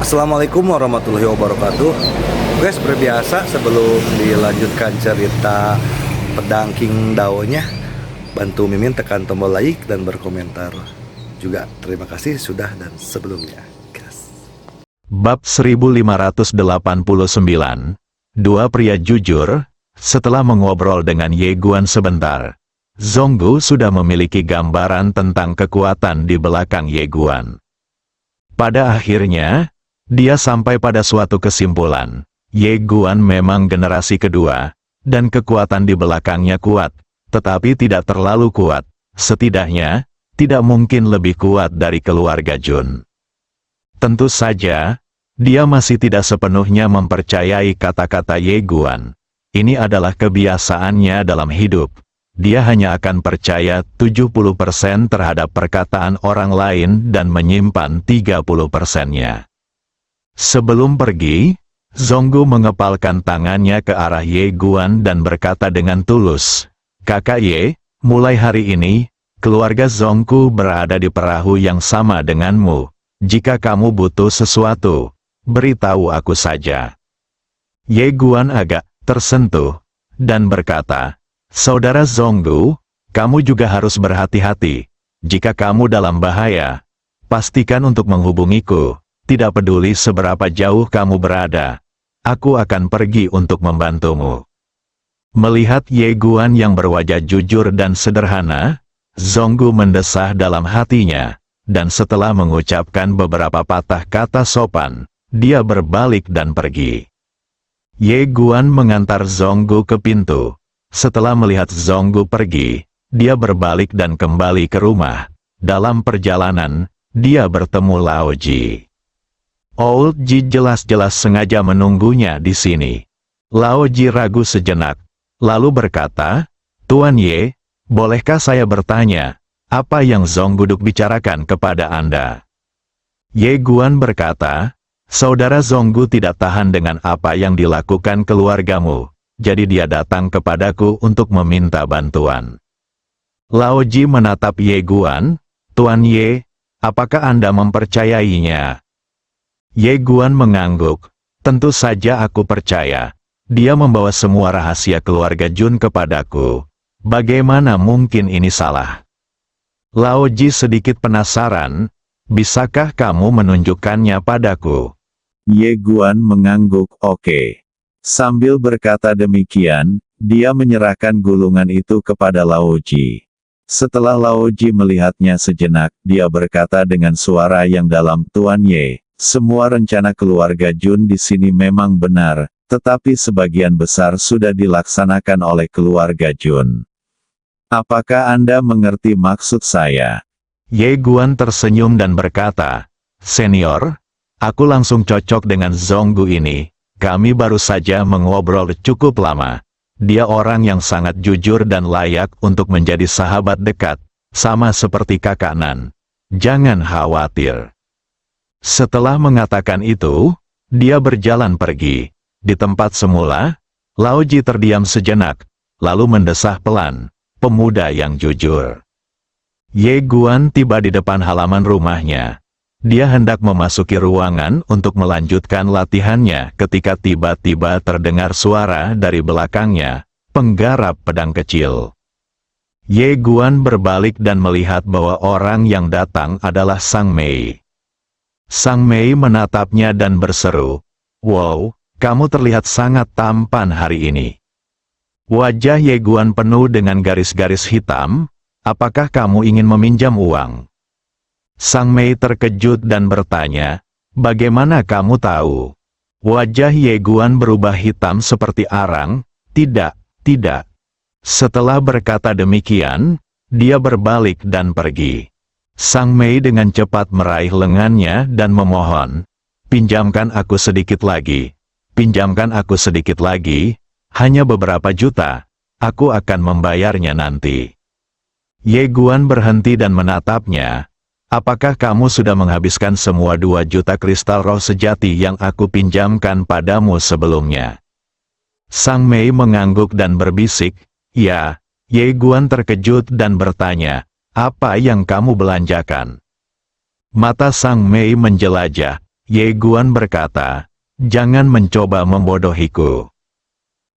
Assalamualaikum warahmatullahi wabarakatuh. Oke, seperti biasa sebelum dilanjutkan cerita pedang King Dao-nya, bantu Mimin tekan tombol like dan berkomentar. Juga terima kasih sudah dan sebelumnya. Gas. Bab 1589. Dua pria jujur. Setelah mengobrol dengan Ye Guan sebentar, Zonggu sudah memiliki gambaran tentang kekuatan di belakang Ye Guan. Pada akhirnya, dia sampai pada suatu kesimpulan. Ye Guan memang generasi kedua, dan kekuatan di belakangnya kuat, tetapi tidak terlalu kuat. Setidaknya, tidak mungkin lebih kuat dari keluarga Jun. Tentu saja, dia masih tidak sepenuhnya mempercayai kata-kata Ye Guan. Ini adalah kebiasaannya dalam hidup. Dia hanya akan percaya 70% terhadap perkataan orang lain dan menyimpan 30%-nya. Sebelum pergi, Zonggu mengepalkan tangannya ke arah Ye Guan dan berkata dengan tulus, "Kakak Ye, mulai hari ini, keluarga Zongku berada di perahu yang sama denganmu. Jika kamu butuh sesuatu, beritahu aku saja." Ye Guan agak tersentuh, dan berkata, "Saudara Zonggu, kamu juga harus berhati-hati. Jika kamu dalam bahaya, pastikan untuk menghubungiku. Tidak peduli seberapa jauh kamu berada, aku akan pergi untuk membantumu." Melihat Ye Guan yang berwajah jujur dan sederhana, Zonggu mendesah dalam hatinya, dan setelah mengucapkan beberapa patah kata sopan, dia berbalik dan pergi. Ye Guan mengantar Zonggu ke pintu. Setelah melihat Zonggu pergi, dia berbalik dan kembali ke rumah. Dalam perjalanan, dia bertemu Lao Ji. Old Ji jelas-jelas sengaja menunggunya di sini. Lao Ji ragu sejenak, lalu berkata, "Tuan Ye, bolehkah saya bertanya, apa yang Zonggu Duk bicarakan kepada Anda?" Ye Guan berkata, "Saudara Zonggu tidak tahan dengan apa yang dilakukan keluargamu, jadi dia datang kepadaku untuk meminta bantuan." Lao Ji menatap Ye Guan, "Tuan Ye, apakah Anda mempercayainya?" Ye Guan mengangguk, "Tentu saja aku percaya. Dia membawa semua rahasia keluarga Jun kepadaku. Bagaimana mungkin ini salah?" Lao Ji sedikit penasaran, "Bisakah kamu menunjukkannya padaku?" Ye Guan mengangguk, "Oke." Sambil berkata demikian, dia menyerahkan gulungan itu kepada Lao Ji. Setelah Lao Ji melihatnya sejenak, dia berkata dengan suara yang dalam, "Tuan Ye, semua rencana keluarga Jun di sini memang benar, tetapi sebagian besar sudah dilaksanakan oleh keluarga Jun. Apakah Anda mengerti maksud saya?" Ye Guan tersenyum dan berkata, "Senior, aku langsung cocok dengan Zonggu ini. Kami baru saja mengobrol cukup lama. Dia orang yang sangat jujur dan layak untuk menjadi sahabat dekat, sama seperti kakak Nan. Jangan khawatir." Setelah mengatakan itu, dia berjalan pergi. Di tempat semula, Lao Ji terdiam sejenak, lalu mendesah pelan, "Pemuda yang jujur." Ye Guan tiba di depan halaman rumahnya. Dia hendak memasuki ruangan untuk melanjutkan latihannya ketika tiba-tiba terdengar suara dari belakangnya, penggarap pedang kecil. Ye Guan berbalik dan melihat bahwa orang yang datang adalah Sang Mei. Sang Mei menatapnya dan berseru, "Wow, kamu terlihat sangat tampan hari ini." Wajah Ye Guan penuh dengan garis-garis hitam. "Apakah kamu ingin meminjam uang?" Sang Mei terkejut dan bertanya, "Bagaimana kamu tahu?" Wajah Ye Guan berubah hitam seperti arang. "Tidak, tidak." Setelah berkata demikian, dia berbalik dan pergi. Sang Mei dengan cepat meraih lengannya dan memohon, "Pinjamkan aku sedikit lagi. Pinjamkan aku sedikit lagi, hanya beberapa juta. Aku akan membayarnya nanti." Ye Guan berhenti dan menatapnya. "Apakah kamu sudah menghabiskan semua 2 juta kristal roh sejati yang aku pinjamkan padamu sebelumnya?" Sang Mei mengangguk dan berbisik, "Ya." Ye Guan terkejut dan bertanya, "Apa yang kamu belanjakan?" Mata Sang Mei menjelajah. Ye Guan berkata, "Jangan mencoba membodohiku."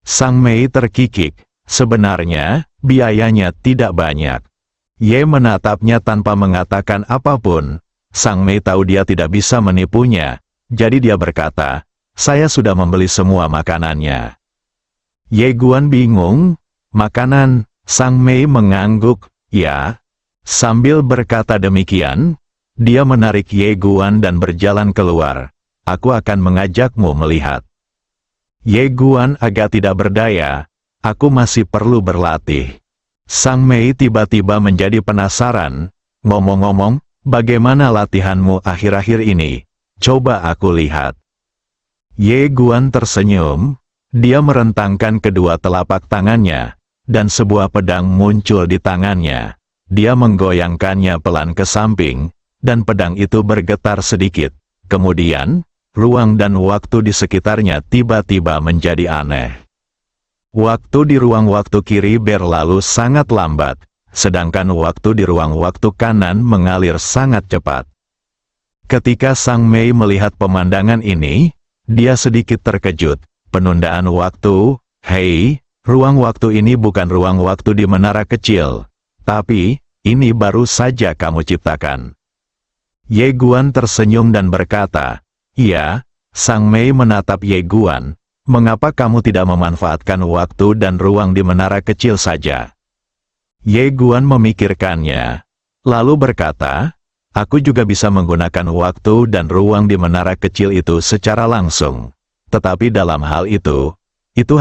Sang Mei terkikik, sebenarnya, biayanya tidak banyak. Ye menatapnya tanpa mengatakan apapun. Sang Mei tahu dia tidak bisa menipunya, jadi dia berkata, "Saya sudah membeli semua makanannya." Ye Guan bingung, "Makanan?" Sang Mei mengangguk, "Ya." Sambil berkata demikian, dia menarik Ye Guan dan berjalan keluar. "Aku akan mengajakmu melihat." Ye Guan agak tidak berdaya, "Aku masih perlu berlatih." Sang Mei tiba-tiba menjadi penasaran, "Ngomong-ngomong, bagaimana latihanmu akhir-akhir ini? Coba aku lihat." Ye Guan tersenyum, dia merentangkan kedua telapak tangannya, dan sebuah pedang muncul di tangannya. Dia menggoyangkannya pelan ke samping, dan pedang itu bergetar sedikit. Kemudian, ruang dan waktu di sekitarnya tiba-tiba menjadi aneh. Waktu di ruang waktu kiri berlalu sangat lambat, sedangkan waktu di ruang waktu kanan mengalir sangat cepat. Ketika Sang Mei melihat pemandangan ini, dia sedikit terkejut. Penundaan waktu, hei, ruang waktu ini bukan ruang waktu di menara kecil. Tapi, ini baru saja kamu ciptakan. Ye Guan tersenyum dan berkata, "Iya." Sang Mei menatap Ye Guan, "Mengapa kamu tidak memanfaatkan waktu dan ruang di menara kecil saja?" Ye Guan memikirkannya, lalu berkata, "Aku juga bisa menggunakan waktu dan ruang di menara kecil itu secara langsung. Tetapi dalam hal itu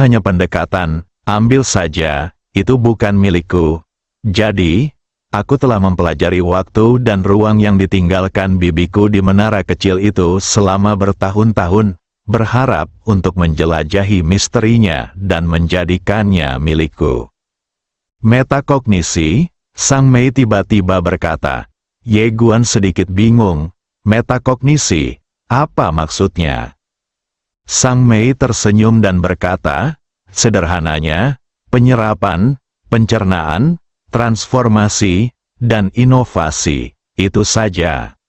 hanya pendekatan, ambil saja, itu bukan milikku. Jadi, aku telah mempelajari waktu dan ruang yang ditinggalkan bibiku di menara kecil itu selama bertahun-tahun, berharap untuk menjelajahi misterinya dan menjadikannya milikku." Metakognisi, Sang Mei tiba-tiba berkata. Ye Guan sedikit bingung, "Metakognisi, apa maksudnya?" Sang Mei tersenyum dan berkata, "Sederhananya, penyerapan, pencernaan, transformasi, dan inovasi, itu saja."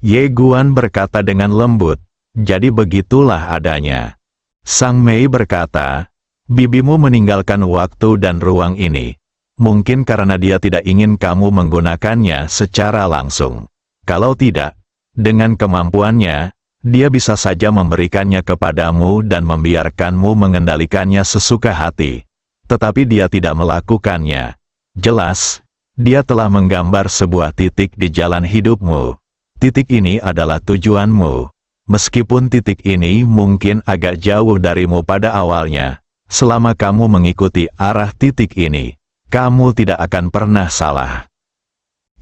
Ye Guan berkata dengan lembut, "Jadi begitulah adanya." Sang Mei berkata, "Bibimu meninggalkan waktu dan ruang ini. Mungkin karena dia tidak ingin kamu menggunakannya secara langsung. Kalau tidak, dengan kemampuannya, dia bisa saja memberikannya kepadamu dan membiarkanmu mengendalikannya sesuka hati. Tetapi dia tidak melakukannya. Jelas, dia telah menggambar sebuah titik di jalan hidupmu. Titik ini adalah tujuanmu. Meskipun titik ini mungkin agak jauh darimu pada awalnya, selama kamu mengikuti arah titik ini, kamu tidak akan pernah salah."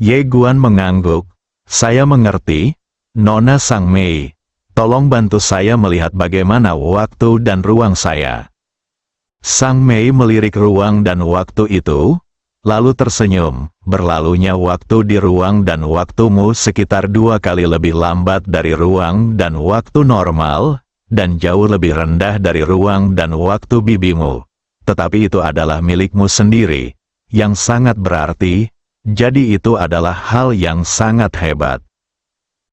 Ye Guan mengangguk, "Saya mengerti, Nona Sang Mei. Tolong bantu saya melihat bagaimana waktu dan ruang saya." Sang Mei melirik ruang dan waktu itu, lalu tersenyum. "Berlalunya waktu di ruang dan waktumu sekitar 2 kali lebih lambat dari ruang dan waktu normal, dan jauh lebih rendah dari ruang dan waktu bibimu. Tetapi itu adalah milikmu sendiri, yang sangat berarti, jadi itu adalah hal yang sangat hebat."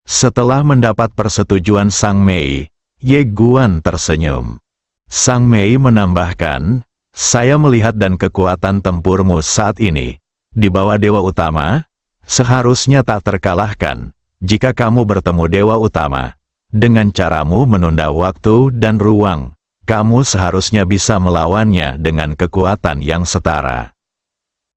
Setelah mendapat persetujuan Sang Mei, Ye Guan tersenyum. Sang Mei menambahkan, "Saya melihat dan kekuatan tempurmu saat ini, di bawah Dewa Utama, seharusnya tak terkalahkan. Jika kamu bertemu Dewa Utama, dengan caramu menunda waktu dan ruang, kamu seharusnya bisa melawannya dengan kekuatan yang setara."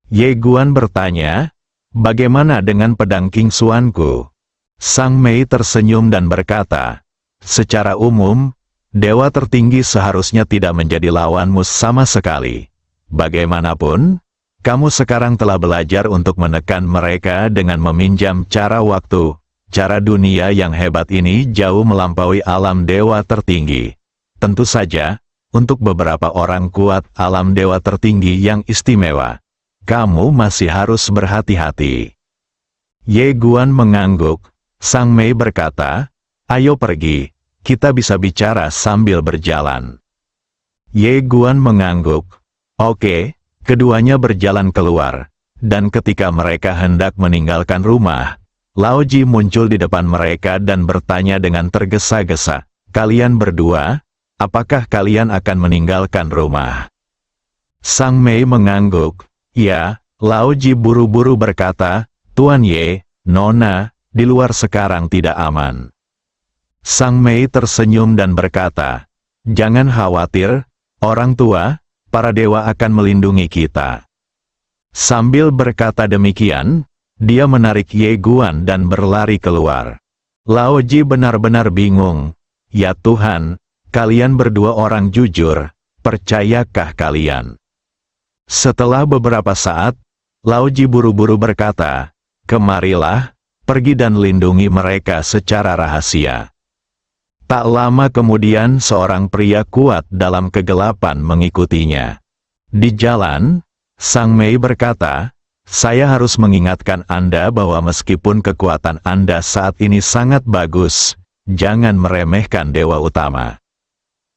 Ye Guan bertanya, "Bagaimana dengan pedang King Xuanku?" Sang Mei tersenyum dan berkata, "Secara umum, dewa tertinggi seharusnya tidak menjadi lawanmu sama sekali. Bagaimanapun, kamu sekarang telah belajar untuk menekan mereka dengan meminjam cara waktu. Cara dunia yang hebat ini jauh melampaui alam dewa tertinggi. Tentu saja, untuk beberapa orang kuat alam dewa tertinggi yang istimewa, kamu masih harus berhati-hati." Ye Guan mengangguk. Sang Mei berkata, "Ayo pergi, kita bisa bicara sambil berjalan." Ye Guan mengangguk. Oke, keduanya berjalan keluar, dan ketika mereka hendak meninggalkan rumah, Lao Ji muncul di depan mereka dan bertanya dengan tergesa-gesa, "Kalian berdua, apakah kalian akan meninggalkan rumah?" Sang Mei mengangguk. "Ya." Lao Ji buru-buru berkata, "Tuan Ye, Nona, di luar sekarang tidak aman." Sang Mei tersenyum dan berkata, "Jangan khawatir, orang tua, para dewa akan melindungi kita." Sambil berkata demikian, dia menarik Ye Guan dan berlari keluar. Lao Ji benar-benar bingung. "Ya Tuhan, kalian berdua orang jujur, percayakah kalian?" Setelah beberapa saat, Lao Ji buru-buru berkata, "Kemarilah, pergi dan lindungi mereka secara rahasia." Tak lama kemudian seorang pria kuat dalam kegelapan mengikutinya. Di jalan, Sang Mei berkata, "Saya harus mengingatkan Anda bahwa meskipun kekuatan Anda saat ini sangat bagus, jangan meremehkan Dewa Utama.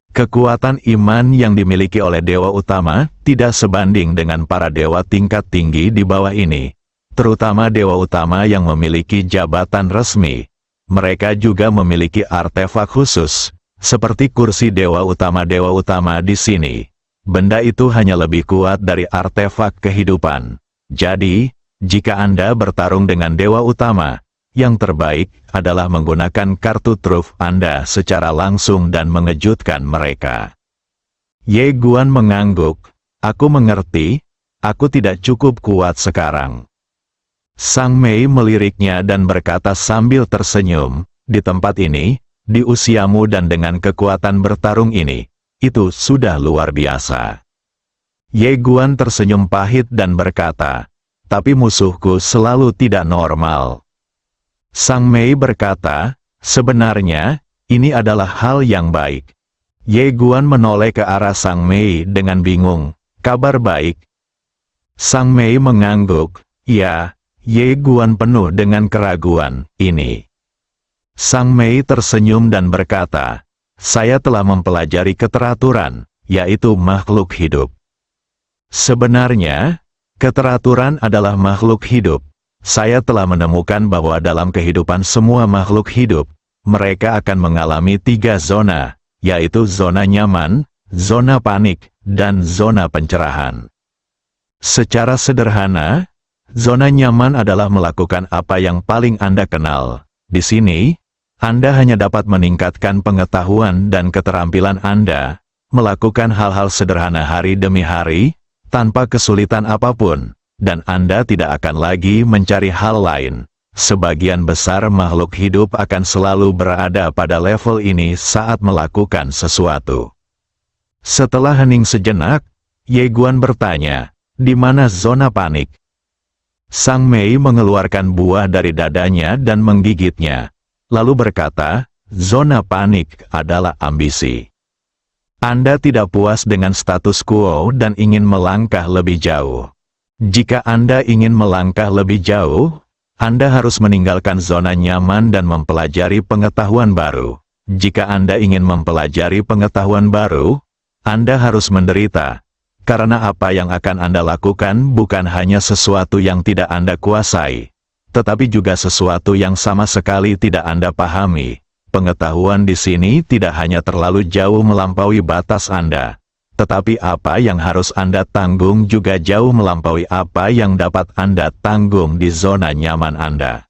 Kekuatan iman yang dimiliki oleh Dewa Utama tidak sebanding dengan para dewa tingkat tinggi di bawah ini, terutama Dewa Utama yang memiliki jabatan resmi. Mereka juga memiliki artefak khusus, seperti kursi Dewa Utama di sini. Benda itu hanya lebih kuat dari artefak kehidupan. Jadi, jika Anda bertarung dengan Dewa Utama, yang terbaik adalah menggunakan kartu truf Anda secara langsung dan mengejutkan mereka." Ye Guan mengangguk, "Aku mengerti, aku tidak cukup kuat sekarang." Sang Mei meliriknya dan berkata sambil tersenyum, "Di tempat ini, di usiamu dan dengan kekuatan bertarung ini, itu sudah luar biasa." Ye Guan tersenyum pahit dan berkata, "Tapi musuhku selalu tidak normal." Sang Mei berkata, "Sebenarnya, ini adalah hal yang baik." Ye Guan menoleh ke arah Sang Mei dengan bingung, "Kabar baik?" Sang Mei mengangguk, "Ya." Ye Guan penuh dengan keraguan, "Ini." Sang Mei tersenyum dan berkata, "Saya telah mempelajari keteraturan, yaitu makhluk hidup. Sebenarnya, keteraturan adalah makhluk hidup. Saya telah menemukan bahwa dalam kehidupan semua makhluk hidup, mereka akan mengalami 3 zona, yaitu zona nyaman, zona panik, dan zona pencerahan. Secara sederhana, zona nyaman adalah melakukan apa yang paling Anda kenal. Di sini, Anda hanya dapat meningkatkan pengetahuan dan keterampilan Anda, melakukan hal-hal sederhana hari demi hari, tanpa kesulitan apapun. Dan Anda tidak akan lagi mencari hal lain. Sebagian besar makhluk hidup akan selalu berada pada level ini saat melakukan sesuatu." Setelah hening sejenak, Ye Guan bertanya, "Di mana zona panik?" Sang Mei mengeluarkan buah dari dadanya dan menggigitnya, lalu berkata, "Zona panik adalah ambisi. Anda tidak puas dengan status quo dan ingin melangkah lebih jauh. Jika Anda ingin melangkah lebih jauh, Anda harus meninggalkan zona nyaman dan mempelajari pengetahuan baru. Jika Anda ingin mempelajari pengetahuan baru, Anda harus menderita, karena apa yang akan Anda lakukan bukan hanya sesuatu yang tidak Anda kuasai, tetapi juga sesuatu yang sama sekali tidak Anda pahami. Pengetahuan di sini tidak hanya terlalu jauh melampaui batas Anda, tetapi apa yang harus Anda tanggung juga jauh melampaui apa yang dapat Anda tanggung di zona nyaman Anda."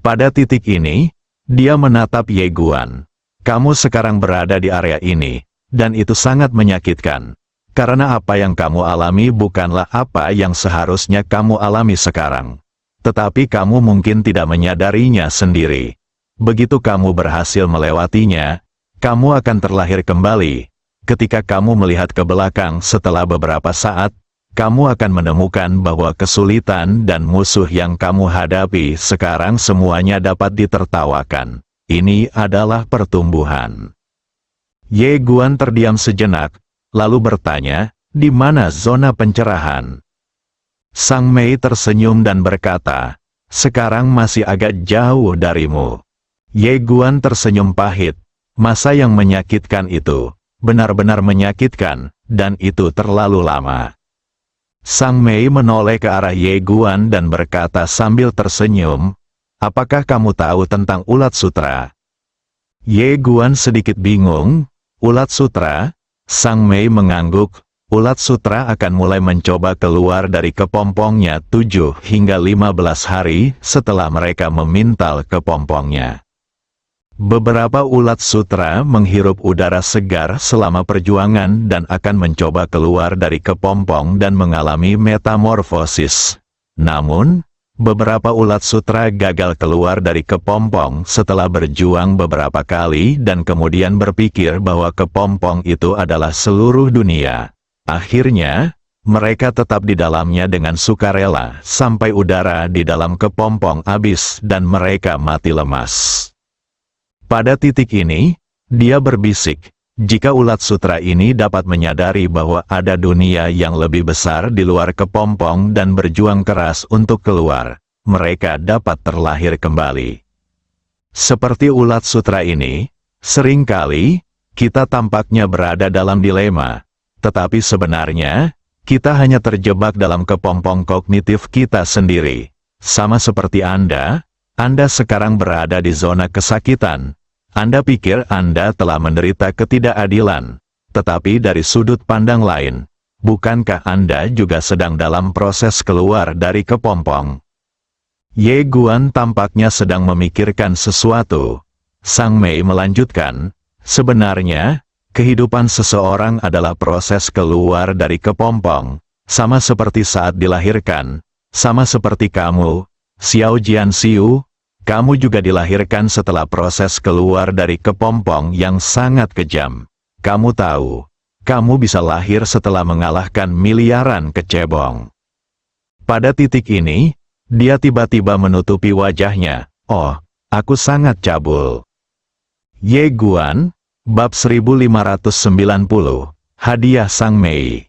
Pada titik ini, dia menatap Ye Guan. "Kamu sekarang berada di area ini, dan itu sangat menyakitkan. Karena apa yang kamu alami bukanlah apa yang seharusnya kamu alami sekarang. Tetapi kamu mungkin tidak menyadarinya sendiri. Begitu kamu berhasil melewatinya, kamu akan terlahir kembali. Ketika kamu melihat ke belakang setelah beberapa saat, kamu akan menemukan bahwa kesulitan dan musuh yang kamu hadapi sekarang semuanya dapat ditertawakan. Ini adalah pertumbuhan." Ye Guan terdiam sejenak, lalu bertanya, "Di mana zona pencerahan?" Sang Mei tersenyum dan berkata, "Sekarang masih agak jauh darimu." Ye Guan tersenyum pahit, "Masa yang menyakitkan itu? Benar-benar menyakitkan, dan itu terlalu lama." Sang Mei menoleh ke arah Ye Guan dan berkata sambil tersenyum, apakah kamu tahu tentang ulat sutra? Ye Guan sedikit bingung, ulat sutra? Sang Mei mengangguk, ulat sutra akan mulai mencoba keluar dari kepompongnya 7 hingga 15 hari setelah mereka memintal kepompongnya. Beberapa ulat sutra menghirup udara segar selama perjuangan dan akan mencoba keluar dari kepompong dan mengalami metamorfosis. Namun, beberapa ulat sutra gagal keluar dari kepompong setelah berjuang beberapa kali dan kemudian berpikir bahwa kepompong itu adalah seluruh dunia. Akhirnya, mereka tetap di dalamnya dengan sukarela sampai udara di dalam kepompong habis dan mereka mati lemas. Pada titik ini, dia berbisik, jika ulat sutra ini dapat menyadari bahwa ada dunia yang lebih besar di luar kepompong dan berjuang keras untuk keluar, mereka dapat terlahir kembali. Seperti ulat sutra ini, seringkali, kita tampaknya berada dalam dilema, tetapi sebenarnya, kita hanya terjebak dalam kepompong kognitif kita sendiri. Sama seperti Anda sekarang berada di zona kesakitan. Anda pikir Anda telah menderita ketidakadilan, tetapi dari sudut pandang lain, bukankah Anda juga sedang dalam proses keluar dari kepompong? Ye Guan tampaknya sedang memikirkan sesuatu. Sang Mei melanjutkan, sebenarnya, kehidupan seseorang adalah proses keluar dari kepompong, sama seperti saat dilahirkan, sama seperti kamu, Xiao Jianxiu. Kamu juga dilahirkan setelah proses keluar dari kepompong yang sangat kejam. Kamu tahu, kamu bisa lahir setelah mengalahkan miliaran kecebong. Pada titik ini, dia tiba-tiba menutupi wajahnya. Oh, aku sangat cabul. Ye Guan, bab 1590, hadiah Sang Mei.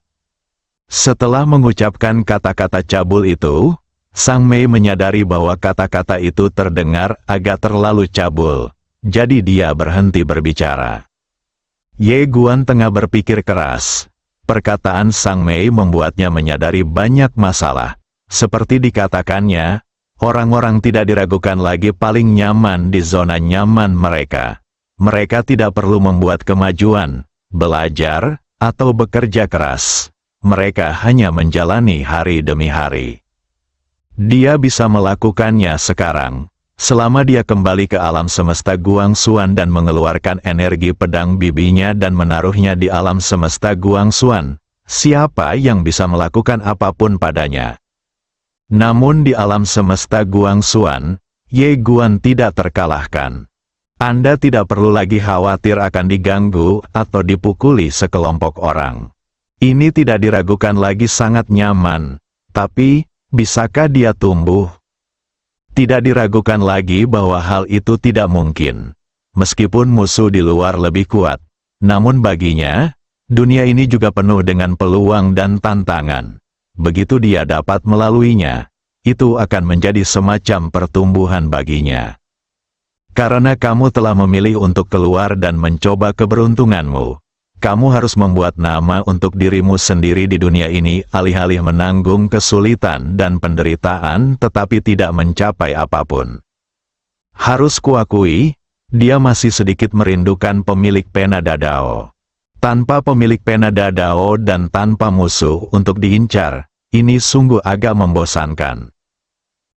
Setelah mengucapkan kata-kata cabul itu, Sang Mei menyadari bahwa kata-kata itu terdengar agak terlalu cabul, jadi dia berhenti berbicara. Ye Guan tengah berpikir keras. Perkataan Sang Mei membuatnya menyadari banyak masalah. Seperti dikatakannya, orang-orang tidak diragukan lagi paling nyaman di zona nyaman mereka. Mereka tidak perlu membuat kemajuan, belajar, atau bekerja keras. Mereka hanya menjalani hari demi hari. Dia bisa melakukannya sekarang, selama dia kembali ke alam semesta Guangxuan dan mengeluarkan energi pedang bibinya dan menaruhnya di alam semesta Guangxuan. Siapa yang bisa melakukan apapun padanya? Namun di alam semesta Guangxuan, Ye Guan tidak terkalahkan. Anda tidak perlu lagi khawatir akan diganggu atau dipukuli sekelompok orang. Ini tidak diragukan lagi sangat nyaman, tapi bisakah dia tumbuh? Tidak diragukan lagi bahwa hal itu tidak mungkin. Meskipun musuh di luar lebih kuat, namun baginya, dunia ini juga penuh dengan peluang dan tantangan. Begitu dia dapat melaluinya, itu akan menjadi semacam pertumbuhan baginya. Karena kamu telah memilih untuk keluar dan mencoba keberuntunganmu, kamu harus membuat nama untuk dirimu sendiri di dunia ini alih-alih menanggung kesulitan dan penderitaan tetapi tidak mencapai apapun. Harus kuakui, dia masih sedikit merindukan pemilik pena Dadao. Tanpa pemilik pena Dadao dan tanpa musuh untuk diincar, ini sungguh agak membosankan.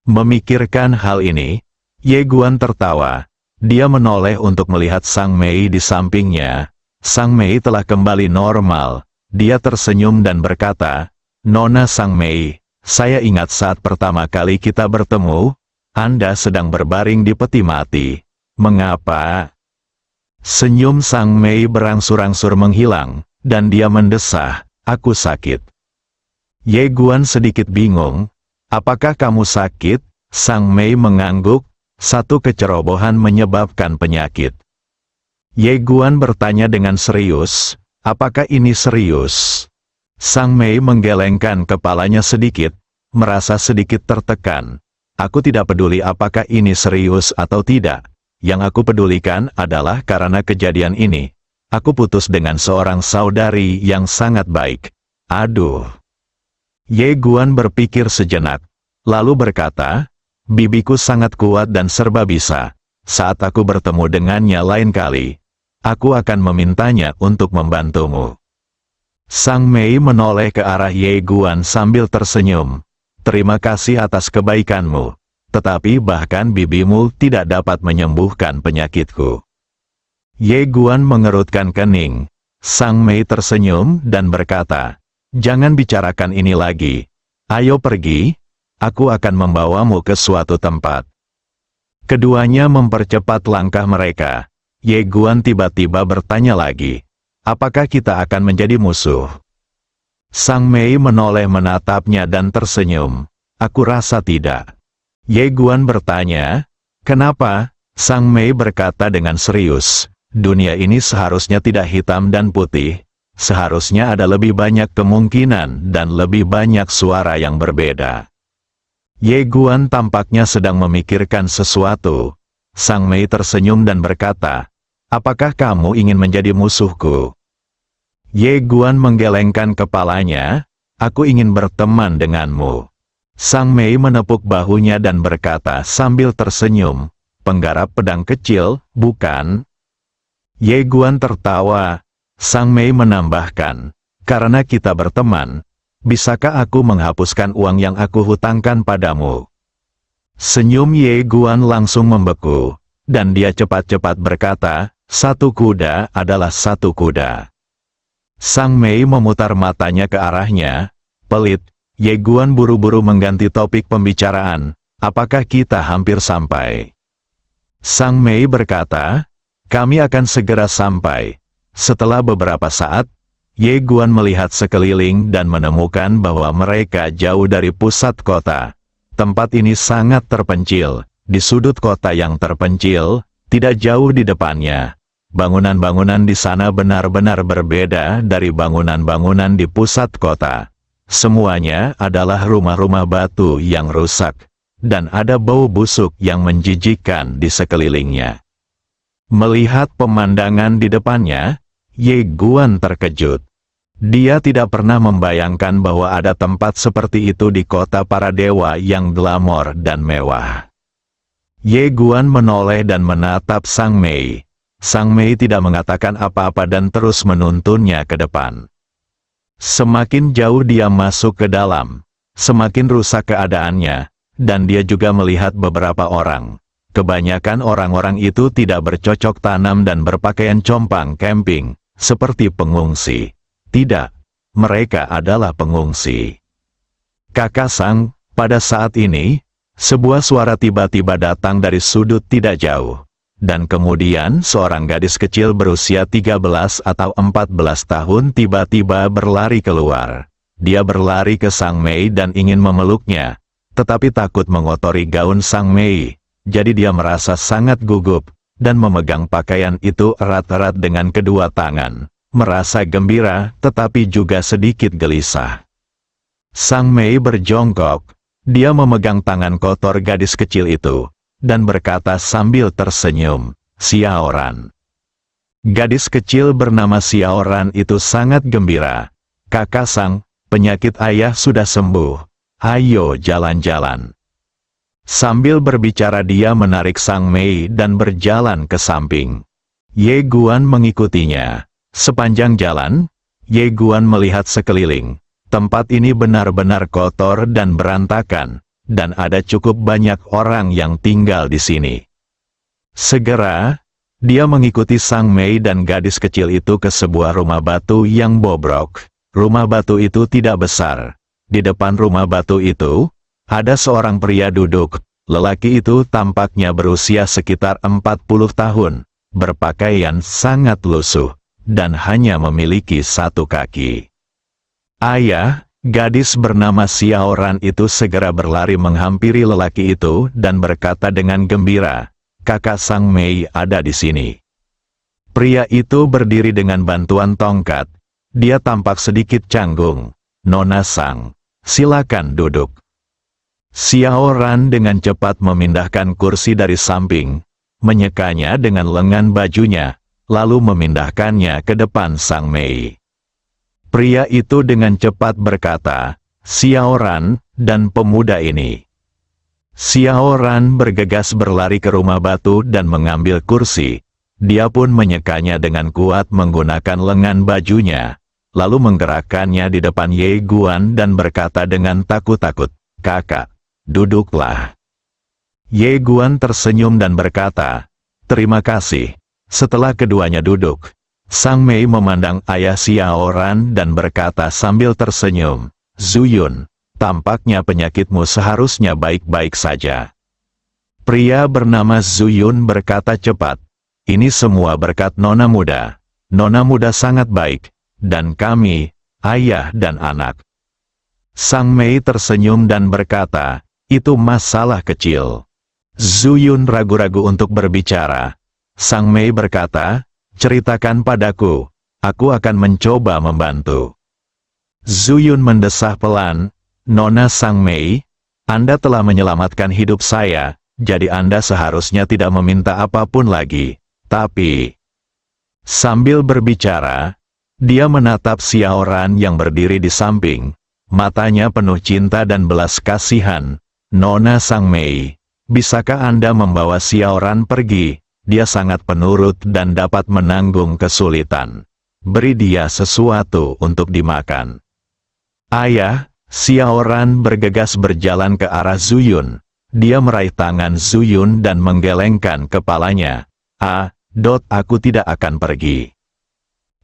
Memikirkan hal ini, Ye Guan tertawa. Dia menoleh untuk melihat Sang Mei di sampingnya. Sang Mei telah kembali normal. Dia tersenyum dan berkata, "Nona Sang Mei, saya ingat saat pertama kali kita bertemu, Anda sedang berbaring di peti mati. Mengapa?" Senyum Sang Mei berangsur-angsur menghilang, dan dia mendesah, "Aku sakit." Ye Guan sedikit bingung. "Apakah kamu sakit?" Sang Mei mengangguk, "Satu kecerobohan menyebabkan penyakit." Ye Guan bertanya dengan serius, "Apakah ini serius?" Sang Mei menggelengkan kepalanya sedikit, merasa sedikit tertekan. "Aku tidak peduli apakah ini serius atau tidak. Yang aku pedulikan adalah karena kejadian ini. Aku putus dengan seorang saudari yang sangat baik." "Aduh." Ye Guan berpikir sejenak, lalu berkata, Bibiku sangat kuat dan serba bisa. Saat aku bertemu dengannya lain kali, aku akan memintanya untuk membantumu. Sang Mei menoleh ke arah Ye Guan sambil tersenyum. Terima kasih atas kebaikanmu. Tetapi bahkan bibimu tidak dapat menyembuhkan penyakitku. Ye Guan mengerutkan kening. Sang Mei tersenyum dan berkata, jangan bicarakan ini lagi. Ayo pergi, aku akan membawamu ke suatu tempat. Keduanya mempercepat langkah mereka. Ye Guan tiba-tiba bertanya lagi, apakah kita akan menjadi musuh? Sang Mei menoleh menatapnya dan tersenyum. Aku rasa tidak. Ye Guan bertanya, kenapa? Sang Mei berkata dengan serius, dunia ini seharusnya tidak hitam dan putih, seharusnya ada lebih banyak kemungkinan dan lebih banyak suara yang berbeda. Ye Guan tampaknya sedang memikirkan sesuatu. Sang Mei tersenyum dan berkata, apakah kamu ingin menjadi musuhku? Ye Guan menggelengkan kepalanya, aku ingin berteman denganmu. Sang Mei menepuk bahunya dan berkata sambil tersenyum, penggarap pedang kecil, bukan? Ye Guan tertawa. Sang Mei menambahkan, karena kita berteman, bisakah aku menghapuskan uang yang aku hutangkan padamu? Senyum Ye Guan langsung membeku, dan dia cepat-cepat berkata, satu kuda adalah satu kuda. Sang Mei memutar matanya ke arahnya, pelit. Ye Guan buru-buru mengganti topik pembicaraan, apakah kita hampir sampai? Sang Mei berkata, kami akan segera sampai. Setelah beberapa saat, Ye Guan melihat sekeliling dan menemukan bahwa mereka jauh dari pusat kota. Tempat ini sangat terpencil, di sudut kota yang terpencil, tidak jauh di depannya. Bangunan-bangunan di sana benar-benar berbeda dari bangunan-bangunan di pusat kota. Semuanya adalah rumah-rumah batu yang rusak, dan ada bau busuk yang menjijikkan di sekelilingnya. Melihat pemandangan di depannya, Ye Guan terkejut. Dia tidak pernah membayangkan bahwa ada tempat seperti itu di kota para dewa yang glamor dan mewah. Ye Guan menoleh dan menatap Sang Mei. Sang Mei tidak mengatakan apa-apa dan terus menuntunnya ke depan. Semakin jauh dia masuk ke dalam, semakin rusak keadaannya, dan dia juga melihat beberapa orang. Kebanyakan orang-orang itu tidak bercocok tanam dan berpakaian compang camping, seperti pengungsi. Tidak, mereka adalah pengungsi. Kakak Sang, pada saat ini, sebuah suara tiba-tiba datang dari sudut tidak jauh. Dan kemudian seorang gadis kecil berusia 13 atau 14 tahun tiba-tiba berlari keluar. Dia berlari ke Sang Mei dan ingin memeluknya, tetapi takut mengotori gaun Sang Mei. Jadi dia merasa sangat gugup, dan memegang pakaian itu erat-erat dengan kedua tangan. Merasa gembira, tetapi juga sedikit gelisah. Sang Mei berjongkok. Dia memegang tangan kotor gadis kecil itu, dan berkata sambil tersenyum, Xiaoran. Gadis kecil bernama Xiaoran itu sangat gembira. Kakak Sang, penyakit ayah sudah sembuh. Ayo jalan-jalan. Sambil berbicara dia menarik Sang Mei dan berjalan ke samping. Ye Guan mengikutinya. Sepanjang jalan, Ye Guan melihat sekeliling. Tempat ini benar-benar kotor dan berantakan. Dan ada cukup banyak orang yang tinggal di sini. Segera, dia mengikuti Sang Mei dan gadis kecil itu ke sebuah rumah batu yang bobrok. Rumah batu itu tidak besar. Di depan rumah batu itu, ada seorang pria duduk. Lelaki itu tampaknya berusia sekitar 40 tahun, berpakaian sangat lusuh, dan hanya memiliki satu kaki. Ayah, gadis bernama Xiaoran itu segera berlari menghampiri lelaki itu dan berkata dengan gembira, kakak Sang Mei ada di sini. Pria itu berdiri dengan bantuan tongkat. Dia tampak sedikit canggung. Nona Sang, silakan duduk. Xiaoran dengan cepat memindahkan kursi dari samping, menyekanya dengan lengan bajunya, lalu memindahkannya ke depan Sang Mei. Pria itu dengan cepat berkata, Xiaoran, dan pemuda ini. Xiao Ran bergegas berlari ke rumah batu dan mengambil kursi. Dia pun menyekanya dengan kuat menggunakan lengan bajunya, lalu menggerakkannya di depan Ye Guan dan berkata dengan takut-takut, "Kakak, duduklah." Ye Guan tersenyum dan berkata, "Terima kasih." Setelah keduanya duduk, Sang Mei memandang ayah Xiao Ran dan berkata sambil tersenyum, "Zuyun, tampaknya penyakitmu seharusnya baik-baik saja." Pria bernama Zuyun berkata cepat, "Ini semua berkat Nona muda. Nona muda sangat baik, dan kami, ayah dan anak." Sang Mei tersenyum dan berkata, "Itu masalah kecil." Zuyun ragu-ragu untuk berbicara. Sang Mei berkata, "Ceritakan padaku, aku akan mencoba membantu." Zuyun mendesah pelan, "Nona Sang Mei, Anda telah menyelamatkan hidup saya, jadi Anda seharusnya tidak meminta apapun lagi. Tapi..." Sambil berbicara, dia menatap Xiao Ran yang berdiri di samping, matanya penuh cinta dan belas kasihan. "Nona Sang Mei, bisakah Anda membawa Xiao Ran pergi? Dia sangat penurut dan dapat menanggung kesulitan. Beri dia sesuatu untuk dimakan." "Ayah," Xiao Ran bergegas berjalan ke arah Zuyun. Dia meraih tangan Zuyun dan menggelengkan kepalanya. Aku tidak akan pergi."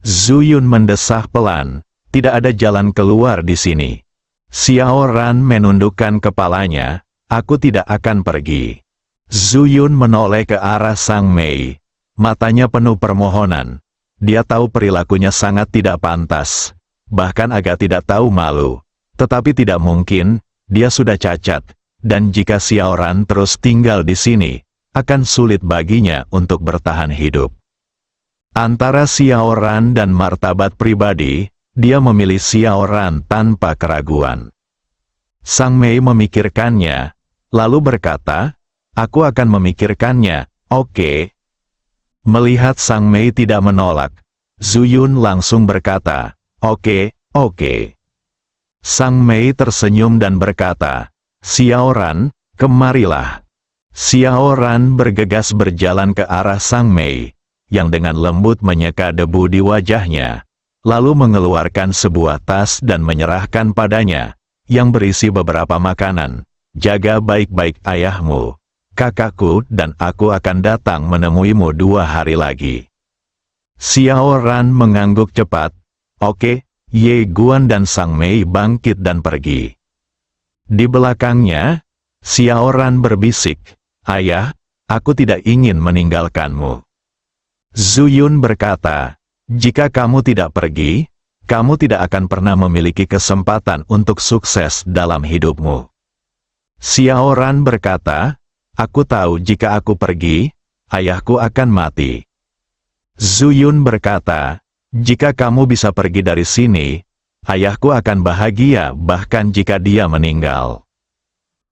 Zuyun mendesah pelan, "Tidak ada jalan keluar di sini." Xiao Ran menundukkan kepalanya, "Aku tidak akan pergi." Zuyun menoleh ke arah Sang Mei. Matanya penuh permohonan. Dia tahu perilakunya sangat tidak pantas, bahkan agak tidak tahu malu. Tetapi tidak mungkin, dia sudah cacat, dan jika Xiao Ran terus tinggal di sini, akan sulit baginya untuk bertahan hidup. Antara Xiao Ran dan martabat pribadi, dia memilih Xiao Ran tanpa keraguan. Sang Mei memikirkannya, lalu berkata, "Aku akan memikirkannya, oke?" Melihat Sang Mei tidak menolak, Zuyun langsung berkata, "Oke, oke." Sang Mei tersenyum dan berkata, "Xiao Ran, kemarilah." Xiao Ran bergegas berjalan ke arah Sang Mei, yang dengan lembut menyeka debu di wajahnya, lalu mengeluarkan sebuah tas dan menyerahkan padanya, yang berisi beberapa makanan. "Jaga baik-baik ayahmu. Kakakku dan aku akan datang menemuimu 2 hari lagi." Xiao Ran mengangguk cepat. "Oke." Ye Guan dan Sang Mei bangkit dan pergi. Di belakangnya, Xiao Ran berbisik, "Ayah, aku tidak ingin meninggalkanmu." Zuyun berkata, "Jika kamu tidak pergi, kamu tidak akan pernah memiliki kesempatan untuk sukses dalam hidupmu." Xiao Ran berkata, "Aku tahu jika aku pergi, ayahku akan mati." Zuyun berkata, "Jika kamu bisa pergi dari sini, ayahku akan bahagia bahkan jika dia meninggal."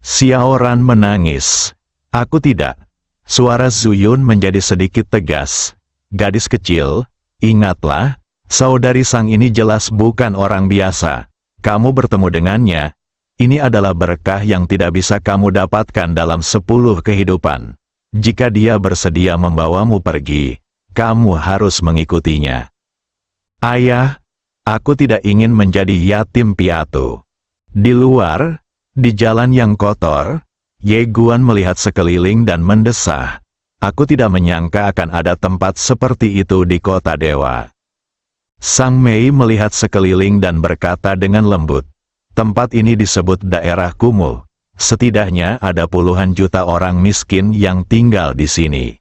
Xiao Ran menangis. "Aku tidak." Suara Zuyun menjadi sedikit tegas. "Gadis kecil, ingatlah, saudari Sang ini jelas bukan orang biasa. Kamu bertemu dengannya. Ini adalah berkah yang tidak bisa kamu dapatkan dalam 10 kehidupan. Jika dia bersedia membawamu pergi, kamu harus mengikutinya." "Ayah, aku tidak ingin menjadi yatim piatu." Di luar, di jalan yang kotor, Ye Guan melihat sekeliling dan mendesah. "Aku tidak menyangka akan ada tempat seperti itu di kota dewa." Sang Mei melihat sekeliling dan berkata dengan lembut, "Tempat ini disebut daerah kumuh. Setidaknya ada puluhan juta orang miskin yang tinggal di sini."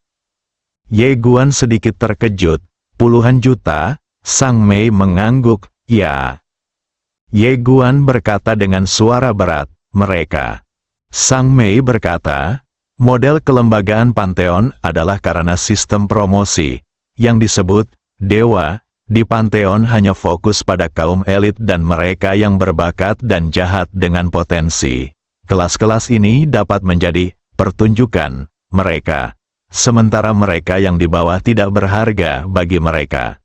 Ye Guan sedikit terkejut. "Puluhan juta?" Sang Mei mengangguk, "Ya." Ye Guan berkata dengan suara berat, "Mereka." Sang Mei berkata, "Model kelembagaan Pantheon adalah karena sistem promosi, yang disebut dewa. Di Pantheon hanya fokus pada kaum elit dan mereka yang berbakat dan jahat dengan potensi. Kelas-kelas ini dapat menjadi pertunjukan mereka, sementara mereka yang di bawah tidak berharga bagi mereka.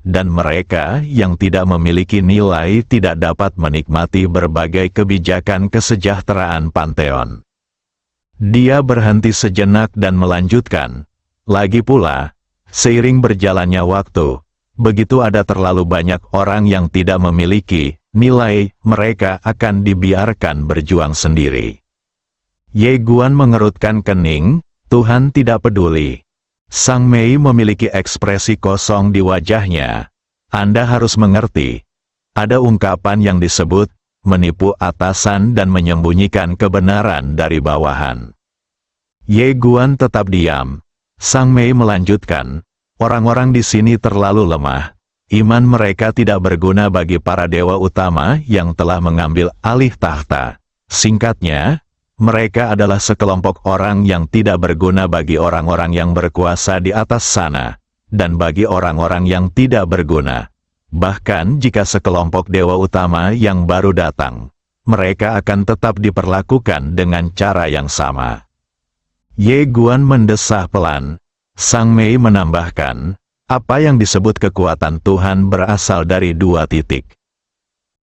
Dan mereka yang tidak memiliki nilai tidak dapat menikmati berbagai kebijakan kesejahteraan Pantheon." Dia berhenti sejenak dan melanjutkan. Lagi pula, seiring berjalannya waktu, begitu ada terlalu banyak orang yang tidak memiliki nilai, mereka akan dibiarkan berjuang sendiri. Ye Guan mengerutkan kening, Tuhan tidak peduli. Sang Mei memiliki ekspresi kosong di wajahnya. Anda harus mengerti. Ada ungkapan yang disebut, menipu atasan dan menyembunyikan kebenaran dari bawahan. Ye Guan tetap diam. Sang Mei melanjutkan, orang-orang di sini terlalu lemah. Iman mereka tidak berguna bagi para dewa utama yang telah mengambil alih tahta. Singkatnya, mereka adalah sekelompok orang yang tidak berguna bagi orang-orang yang berkuasa di atas sana, dan bagi orang-orang yang tidak berguna. Bahkan jika sekelompok dewa utama yang baru datang, mereka akan tetap diperlakukan dengan cara yang sama. Ye Guan mendesah pelan. Sang Mei menambahkan, apa yang disebut kekuatan Tuhan berasal dari 2 titik.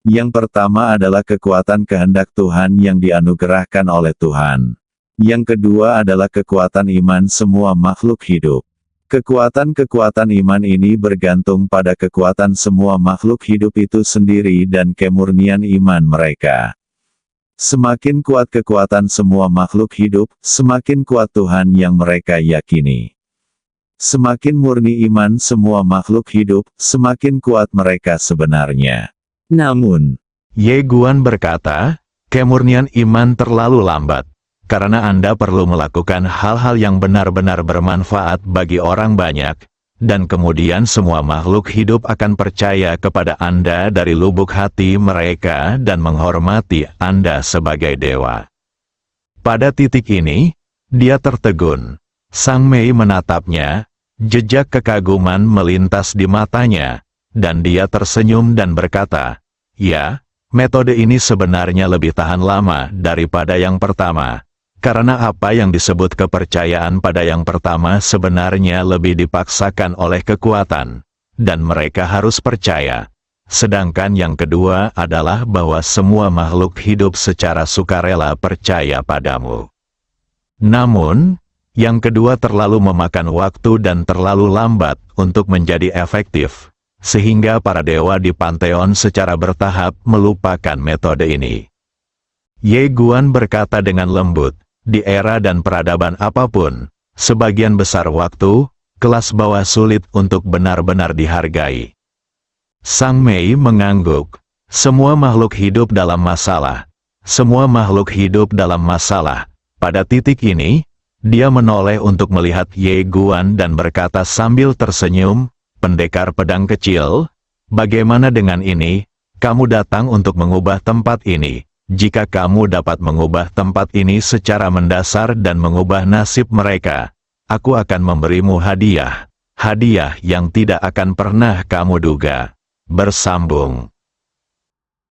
Yang pertama adalah kekuatan kehendak Tuhan yang dianugerahkan oleh Tuhan. Yang kedua adalah kekuatan iman semua makhluk hidup. Kekuatan-kekuatan iman ini bergantung pada kekuatan semua makhluk hidup itu sendiri dan kemurnian iman mereka. Semakin kuat kekuatan semua makhluk hidup, semakin kuat Tuhan yang mereka yakini. Semakin murni iman semua makhluk hidup, semakin kuat mereka sebenarnya. Namun, Ye Guan berkata, kemurnian iman terlalu lambat, karena Anda perlu melakukan hal-hal yang benar-benar bermanfaat bagi orang banyak, dan kemudian semua makhluk hidup akan percaya kepada Anda dari lubuk hati mereka dan menghormati Anda sebagai dewa. Pada titik ini, dia tertegun. Sang Mei menatapnya, jejak kekaguman melintas di matanya, dan dia tersenyum dan berkata, ya, metode ini sebenarnya lebih tahan lama daripada yang pertama. Karena apa yang disebut kepercayaan pada yang pertama sebenarnya lebih dipaksakan oleh kekuatan, dan mereka harus percaya. Sedangkan yang kedua adalah bahwa semua makhluk hidup secara sukarela percaya padamu. Namun, yang kedua terlalu memakan waktu dan terlalu lambat untuk menjadi efektif, sehingga para dewa di Pantheon secara bertahap melupakan metode ini. Ye Guan berkata dengan lembut, di era dan peradaban apapun, sebagian besar waktu, kelas bawah sulit untuk benar-benar dihargai. Sang Mei mengangguk. Semua makhluk hidup dalam masalah. Semua makhluk hidup dalam masalah. Pada titik ini, dia menoleh untuk melihat Ye Guan dan berkata sambil tersenyum, pendekar pedang kecil, bagaimana dengan ini? Kamu datang untuk mengubah tempat ini. Jika kamu dapat mengubah tempat ini secara mendasar dan mengubah nasib mereka, aku akan memberimu hadiah. Hadiah yang tidak akan pernah kamu duga. Bersambung.